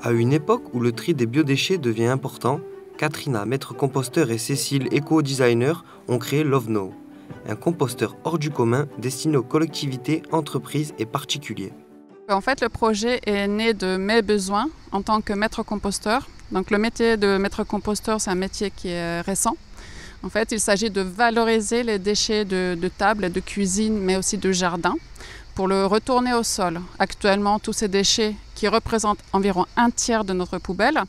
À une époque où le tri des biodéchets devient important, Katrina, maître composteur, et Cécile, éco-designer, ont créé Loveno, un composteur hors du commun destiné aux collectivités, entreprises et particuliers. En fait, le projet est né de mes besoins en tant que maître composteur. Donc, le métier de maître composteur, c'est un métier qui est récent. En fait, il s'agit de valoriser les déchets de table, de cuisine, mais aussi de jardin, pour le retourner au sol. Actuellement, tous ces déchets, qui représentent environ un tiers de notre poubelle,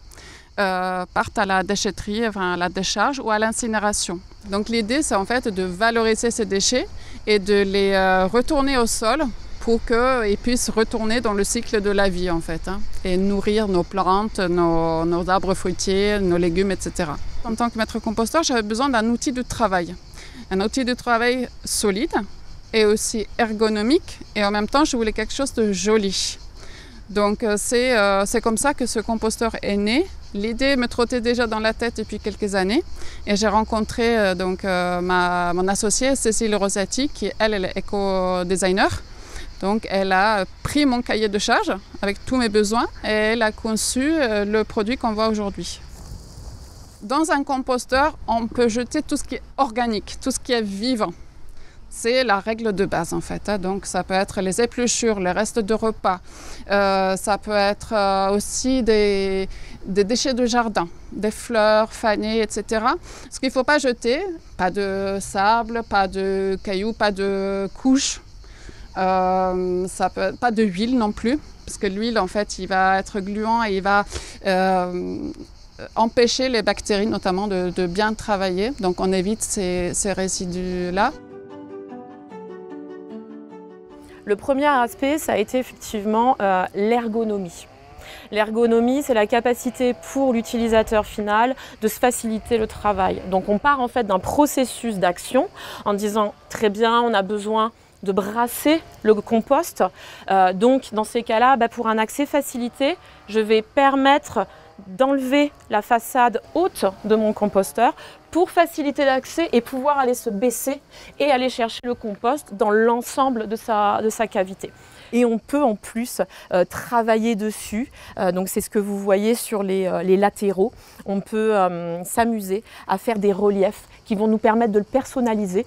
partent à la déchetterie, enfin à la décharge ou à l'incinération. Donc l'idée, c'est en fait de valoriser ces déchets et de les retourner au sol pour qu'ils puissent retourner dans le cycle de la vie en fait, et nourrir nos plantes, nos arbres fruitiers, nos légumes, etc. En tant que maître composteur, j'avais besoin d'un outil de travail. Un outil de travail solide et aussi ergonomique, et en même temps, je voulais quelque chose de joli. Donc c'est comme ça que ce composteur est né. L'idée me trottait déjà dans la tête depuis quelques années, et j'ai rencontré mon associée Cécile Rosati, qui elle est éco-designer. Donc elle a pris mon cahier de charge avec tous mes besoins et elle a conçu le produit qu'on voit aujourd'hui. Dans un composteur, on peut jeter tout ce qui est organique, tout ce qui est vivant. C'est la règle de base en fait. Donc ça peut être les épluchures, les restes de repas, ça peut être aussi des déchets de jardin, des fleurs fanées, etc. Ce qu'il ne faut pas jeter, pas de sable, pas de cailloux, pas de couches. Ça peut pas de huile non plus, parce que l'huile en fait il va être gluant et il va empêcher les bactéries notamment de bien travailler, donc on évite ces résidus là. Le premier aspect, ça a été effectivement l'ergonomie. L'ergonomie, c'est la capacité pour l'utilisateur final de se faciliter le travail. Donc on part en fait d'un processus d'action en disant très bien, on a besoin de brasser le compost. Donc dans ces cas-là, pour un accès facilité, je vais permettre d'enlever la façade haute de mon composteur pour faciliter l'accès et pouvoir aller se baisser et aller chercher le compost dans l'ensemble de sa cavité. Et on peut en plus travailler dessus, donc c'est ce que vous voyez sur les latéraux. On peut s'amuser à faire des reliefs qui vont nous permettre de le personnaliser.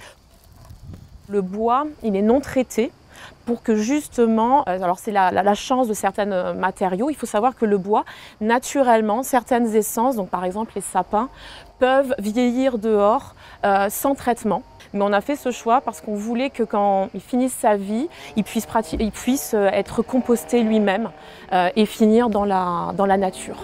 Le bois, il est non traité pour que justement, alors c'est la chance de certains matériaux, il faut savoir que le bois, naturellement, certaines essences, donc par exemple les sapins, peuvent vieillir dehors sans traitement. Mais on a fait ce choix parce qu'on voulait que quand il finisse sa vie, il puisse être composté lui-même et finir dans la nature.